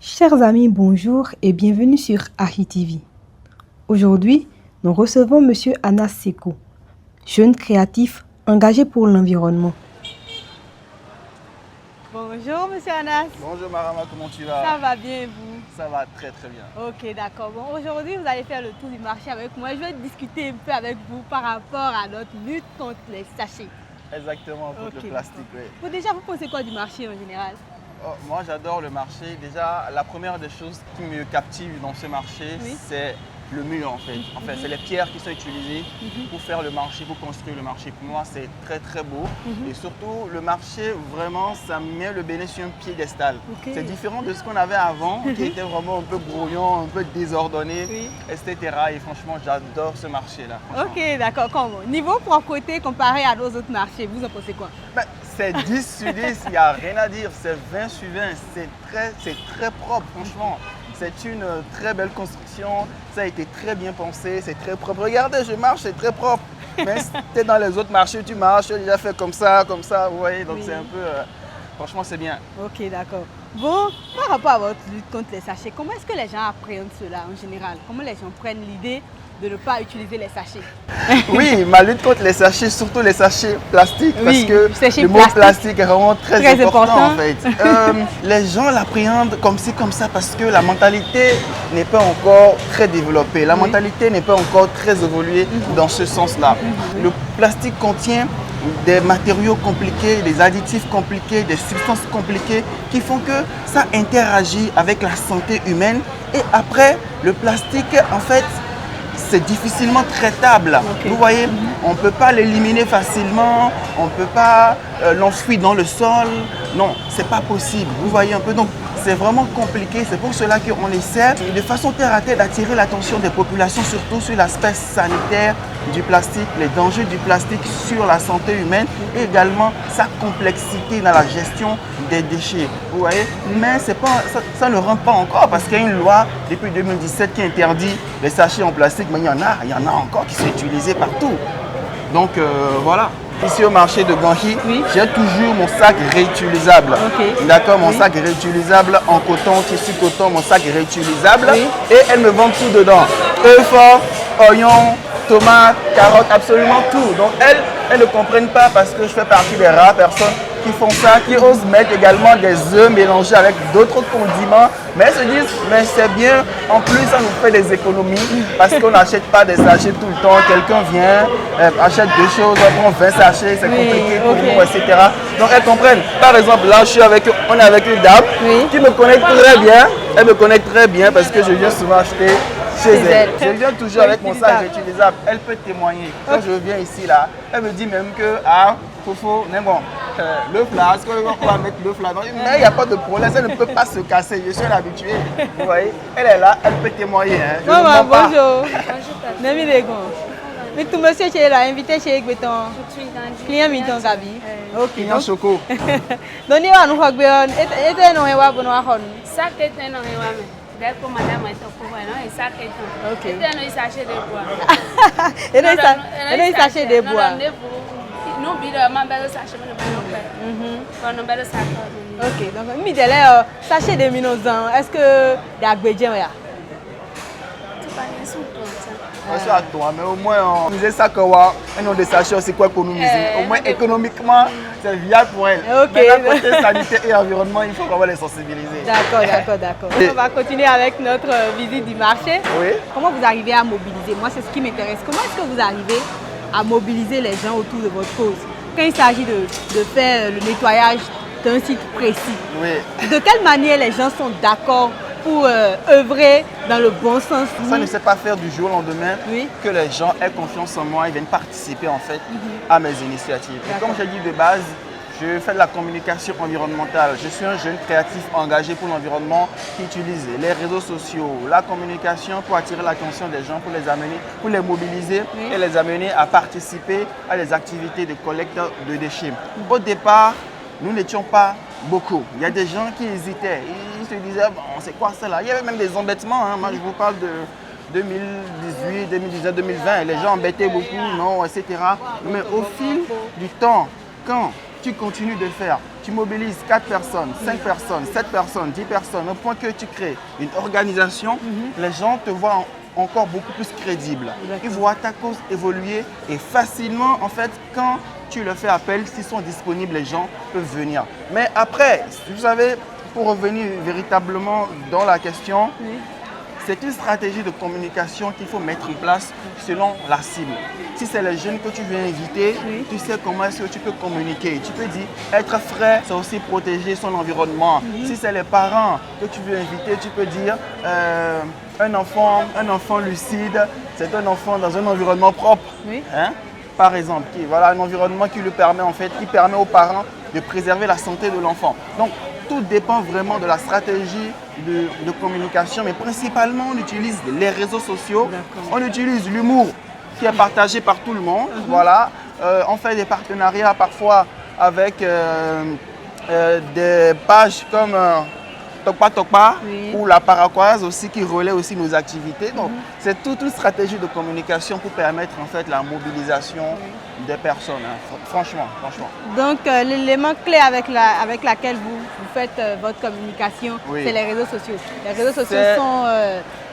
Chers amis, bonjour et bienvenue sur ArchiTV. Aujourd'hui, nous recevons M. Anas Seko, jeune créatif engagé pour l'environnement. Bonjour M. Anas. Bonjour Marama, comment tu vas? Ça va bien et vous? Ça va très très bien. Ok, d'accord. Bon, aujourd'hui, vous allez faire le tour du marché avec moi. Je vais discuter un peu avec vous par rapport à notre lutte contre les sachets. Exactement, contre le plastique, oui. Bon, déjà, vous pensez quoi du marché en général? Moi j'adore le marché. Déjà, la première des choses qui me captive dans ce marché, c'est le mur en fait. C'est les pierres qui sont utilisées pour faire le marché, pour construire le marché. Pour moi, c'est très très beau. Et surtout, le marché, vraiment, ça met le béné sur un piédestal. C'est différent de ce qu'on avait avant, qui était vraiment un peu brouillon, un peu désordonné, etc. Et franchement, j'adore ce marché-là. Ok, d'accord. Niveau propreté comparé à nos autres marchés, vous en pensez quoi? C'est 10 sur 10, il n'y a rien à dire. C'est 20 sur 20. C'est très propre, franchement. C'est une très belle construction. Ça a été très bien pensé. C'est très propre. Regardez, je marche, c'est très propre. Mais si tu es dans les autres marchés, tu marches, tu as déjà fait comme ça, vous voyez. Donc c'est un peu... franchement, c'est bien. Ok, d'accord. Bon, par rapport à votre lutte contre les sachets, comment est-ce que les gens appréhendent cela en général? Comment les gens prennent l'idée de ne pas utiliser les sachets? Oui, ma lutte contre les sachets, surtout les sachets plastiques, parce que le mot plastique est vraiment très important en fait. Les gens l'appréhendent comme ci, comme ça, parce que la mentalité n'est pas encore très développée. La mentalité n'est pas encore très évoluée dans ce sens-là. Le plastique contient des matériaux compliqués, des additifs compliqués, des substances compliquées qui font que ça interagit avec la santé humaine. Et après, le plastique, en fait, c'est difficilement traitable. Vous voyez, on ne peut pas l'éliminer facilement, on ne peut pas l'enfouir dans le sol. Non, ce n'est pas possible. Vous voyez un peu, donc c'est vraiment compliqué. C'est pour cela qu'on essaie de façon terre à terre d'attirer l'attention des populations, surtout sur l'aspect sanitaire du plastique, les dangers du plastique sur la santé humaine et également sa complexité dans la gestion des déchets. Vous voyez, mais ça ne rentre pas encore parce qu'il y a une loi depuis 2017 qui interdit les sachets en plastique, mais il y en a encore qui sont utilisés partout. Donc voilà. Ici au marché de Ganji, j'ai toujours mon sac réutilisable. D'accord, mon sac réutilisable en coton, tissu coton, mon sac réutilisable. Et elles me vendent tout dedans. Œufs forts, oignons, tomates, carottes, absolument tout. Donc elles ne comprennent pas parce que je fais partie des rares personnes qui font ça, qui osent mettre également des œufs mélangés avec d'autres condiments. Mais elles se disent, mais c'est bien, en plus ça nous fait des économies parce qu'on n'achète pas des sachets tout le temps. Quelqu'un vient, achète deux choses, on prend 20 sachets, c'est compliqué pour nous, etc. Donc elles comprennent. Par exemple, là on est avec une dame qui me connaît très bien. Elle me connaît très bien parce que je viens souvent acheter chez elle. Je viens toujours avec mon sac réutilisable. Elle peut témoigner. Quand je viens ici, là, elle me dit même que, Fofo, mais bon, l'œuf là, est-ce qu'on va mettre l'œuf là? Mais il n'y a pas de problème, ça ne peut pas se casser. Je suis un habitué. Vous voyez, elle est là, elle peut témoigner. Maman, bonjour. Mais tout monsieur qui est là, invité chez Béton. Client Miton Gabi. Ok. Client Choco. Donc, il y a un peu de temps. D'accord, madame est au courant, et ça est tout. Ok. Et nous sachets de bois. Et nous sachets de bois. Nous bidons, ma belle sachet, nous belle sachet. Ok, donc, mi-délai, sachet de minozan, est-ce que d'agbejen ya? Tu parles sous toi, ça. Merci à toi, mais au moins, on disait ça que un des sachets, c'est quoi économiser? Au moins, économiquement, c'est viable pour elle. Mais d'un côté sanitaire et environnement, il faut vraiment les sensibiliser. D'accord. On va continuer avec notre visite du marché. Oui. Comment vous arrivez à mobiliser? Moi, c'est ce qui m'intéresse. Comment est-ce que vous arrivez à mobiliser les gens autour de votre cause quand il s'agit de faire le nettoyage d'un site précis? Oui. De quelle manière les gens sont d'accord pour œuvrer dans le bon sens? Ça ne sait pas faire du jour au lendemain que les gens aient confiance en moi et viennent participer en fait à mes initiatives. Et comme j'ai dit de base, je fais de la communication environnementale. Je suis un jeune créatif engagé pour l'environnement qui utilise les réseaux sociaux, la communication pour attirer l'attention des gens, pour les amener, pour les mobiliser et les amener à participer à des activités de collecte de déchets. Au départ, nous n'étions pas beaucoup. Il y a des gens qui hésitaient. Ils se disaient, bon, c'est quoi ça là? Il y avait même des embêtements. Moi, je vous parle de 2018, 2019, 2020. Les gens embêtaient beaucoup, non, etc. Mais au fil du temps, quand tu continues de faire, tu mobilises 4 personnes, 5 personnes, 7 personnes, 10 personnes, au point que tu crées une organisation, les gens te voient encore beaucoup plus crédible. Ils voient ta cause évoluer et facilement, en fait, quand tu leur fais appel, s'ils sont disponibles, les gens peuvent venir. Mais après, vous savez, pour revenir véritablement dans la question, c'est une stratégie de communication qu'il faut mettre en place selon la cible. Si c'est les jeunes que tu veux inviter, tu sais comment est-ce que tu peux communiquer. Tu peux dire, être frais, c'est aussi protéger son environnement. Si c'est les parents que tu veux inviter, tu peux dire, un enfant lucide, c'est un enfant dans un environnement propre. Hein? Par exemple, voilà un environnement qui lui permet, en fait, qui permet aux parents de préserver la santé de l'enfant. Donc, tout dépend vraiment de la stratégie de communication, mais principalement, on utilise les réseaux sociaux, on utilise l'humour qui est partagé par tout le monde. Voilà. On fait des partenariats parfois avec des pages comme Tokpa Tokpa ou la Paraquoise aussi qui relaie aussi nos activités. Donc, c'est toute une stratégie de communication pour permettre en fait la mobilisation des personnes, hein. Franchement. Donc, l'élément clé avec laquelle vous faites votre communication, c'est les réseaux sociaux. Les réseaux sociaux sont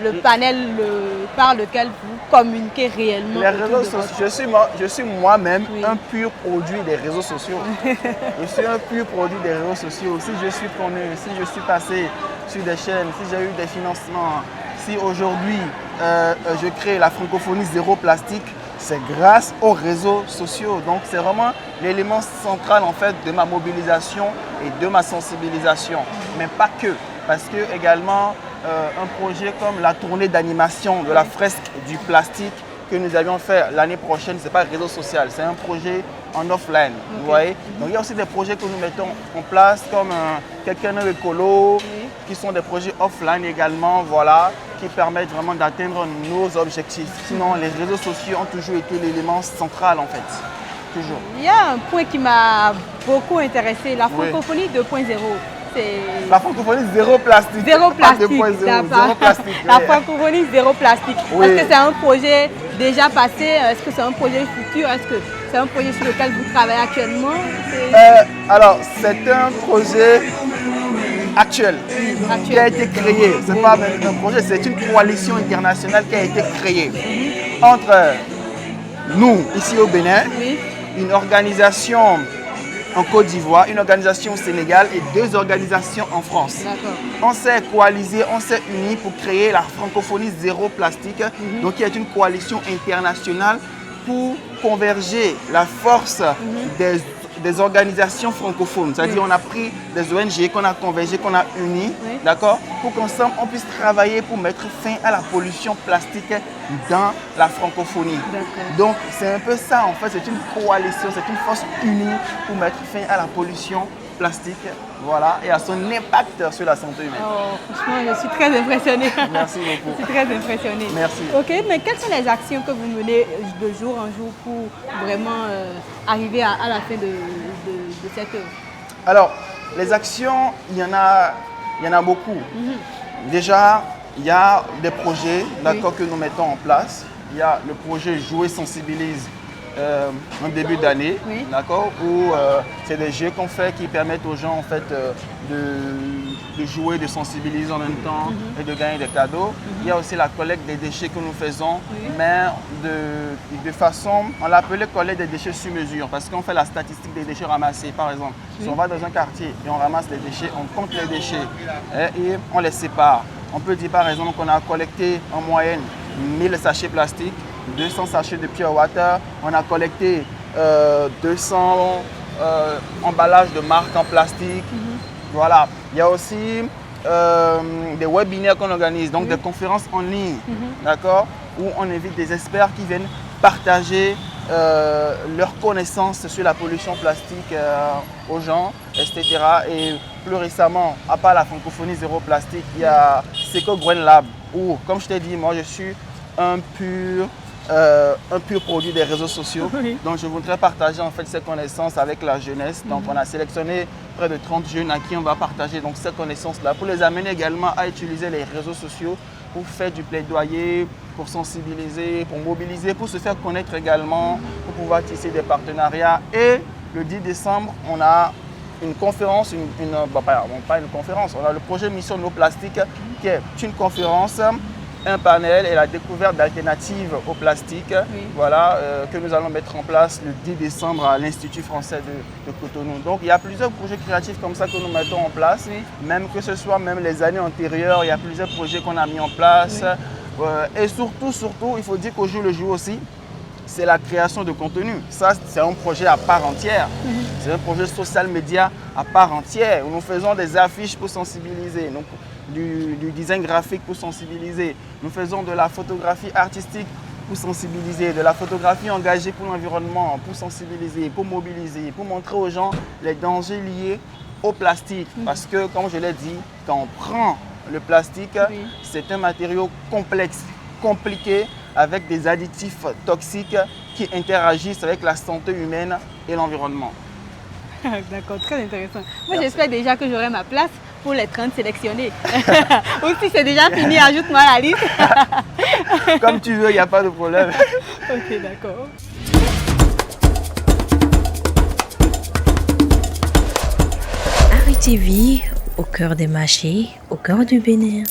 le panel par lequel vous communiquez réellement. Les réseaux sociaux, je suis moi-même un pur produit des réseaux sociaux. Je suis un pur produit des réseaux sociaux. Si je suis connu, si je suis passé sur des chaînes, si j'ai eu des financements, si aujourd'hui je crée la francophonie zéro plastique, c'est grâce aux réseaux sociaux. Donc c'est vraiment l'élément central en fait de ma mobilisation et de ma sensibilisation. Mais pas que, parce que également un projet comme la tournée d'animation de la fresque du plastique que nous avions fait l'année prochaine, ce n'est pas réseau social, c'est un projet en offline. Vous voyez. Donc il y a aussi des projets que nous mettons en place comme quelqu'un de écolo, qui sont des projets offline également, voilà, qui permettent vraiment d'atteindre nos objectifs. Sinon, les réseaux sociaux ont toujours été l'élément central en fait. Toujours. Il y a un point qui m'a beaucoup intéressé, la francophonie 2.0. La francophonie zéro plastique. Zéro plastique. Zéro plastique. La francophonie zéro plastique. Est-ce que c'est un projet déjà passé? Est-ce que c'est un projet futur? Est-ce que c'est un projet sur lequel vous travaillez actuellement? Alors, c'est un projet actuel qui a été créé. Ce n'est pas même un projet, c'est une coalition internationale qui a été créée entre nous, ici au Bénin, une organisation en Côte d'Ivoire, une organisation au Sénégal et 2 organisations en France. On s'est coalisé, on s'est unis pour créer la francophonie zéro plastique, donc qui est une coalition internationale pour converger la force des organisations francophones. C'est-à-dire on a pris des ONG qu'on a convergé, qu'on a unis, d'accord, pour qu'ensemble on puisse travailler pour mettre fin à la pollution plastique dans la francophonie. Donc c'est un peu ça en fait, c'est une coalition, c'est une force unie pour mettre fin à la pollution plastique, voilà, et à son impact sur la santé humaine. Franchement, je suis très impressionnée. Merci beaucoup. Je suis très impressionnée. Merci. Ok, mais quelles sont les actions que vous menez de jour en jour pour vraiment arriver à la fin de cette œuvre? Alors, les actions, il y en a beaucoup. Déjà, il y a des projets que nous mettons en place. Il y a le projet Jouer Sensibilise en début d'année, d'accord, où c'est des jeux qu'on fait qui permettent aux gens en fait de jouer, de sensibiliser en même temps et de gagner des cadeaux. Il y a aussi la collecte des déchets que nous faisons, mais de façon, on l'appelait collecte des déchets sur mesure parce qu'on fait la statistique des déchets ramassés. Par exemple, si on va dans un quartier et on ramasse les déchets, on compte les déchets et on les sépare. On peut dire par exemple qu'on a collecté en moyenne 1000 sachets plastiques, 200 sachets de pure water, on a collecté 200 emballages de marque en plastique. Voilà. Il y a aussi des webinaires qu'on organise, donc des conférences en ligne, d'accord, où on invite des experts qui viennent partager leurs connaissances sur la pollution plastique aux gens, etc. Et plus récemment, à part la francophonie zéro plastique, il y a Seco Green Lab, où, comme je t'ai dit, moi je suis un pur produit des réseaux sociaux. Donc je voudrais partager en fait ces connaissances avec la jeunesse. Donc on a sélectionné près de 30 jeunes à qui on va partager donc ces connaissances-là pour les amener également à utiliser les réseaux sociaux pour faire du plaidoyer, pour sensibiliser, pour mobiliser, pour se faire connaître également, pour pouvoir tisser des partenariats. Et le 10 décembre, on a une conférence, pas une conférence, on a le projet Mission No Plastique qui est une conférence, un panel et la découverte d'alternatives au plastique, voilà, que nous allons mettre en place le 10 décembre à l'Institut français de Cotonou. Donc il y a plusieurs projets créatifs comme ça que nous mettons en place, même que ce soit même les années antérieures, il y a plusieurs projets qu'on a mis en place. Et surtout, il faut dire qu'au jour le jour aussi, c'est la création de contenu. Ça, c'est un projet à part entière. C'est un projet social média à part entière où nous faisons des affiches pour sensibiliser, donc, du design graphique pour sensibiliser. Nous faisons de la photographie artistique pour sensibiliser, de la photographie engagée pour l'environnement, pour sensibiliser, pour mobiliser, pour montrer aux gens les dangers liés au plastique. Parce que, comme je l'ai dit, quand on prend le plastique, c'est un matériau complexe, compliqué, avec des additifs toxiques qui interagissent avec la santé humaine et l'environnement. D'accord, très intéressant. Moi, j'espère déjà que j'aurai ma place pour les 30 sélectionnés. Ou si c'est déjà fini, ajoute-moi à la liste. Comme tu veux, il n'y a pas de problème. Ok, d'accord. Harry TV, au cœur des marchés, au cœur du Bénin.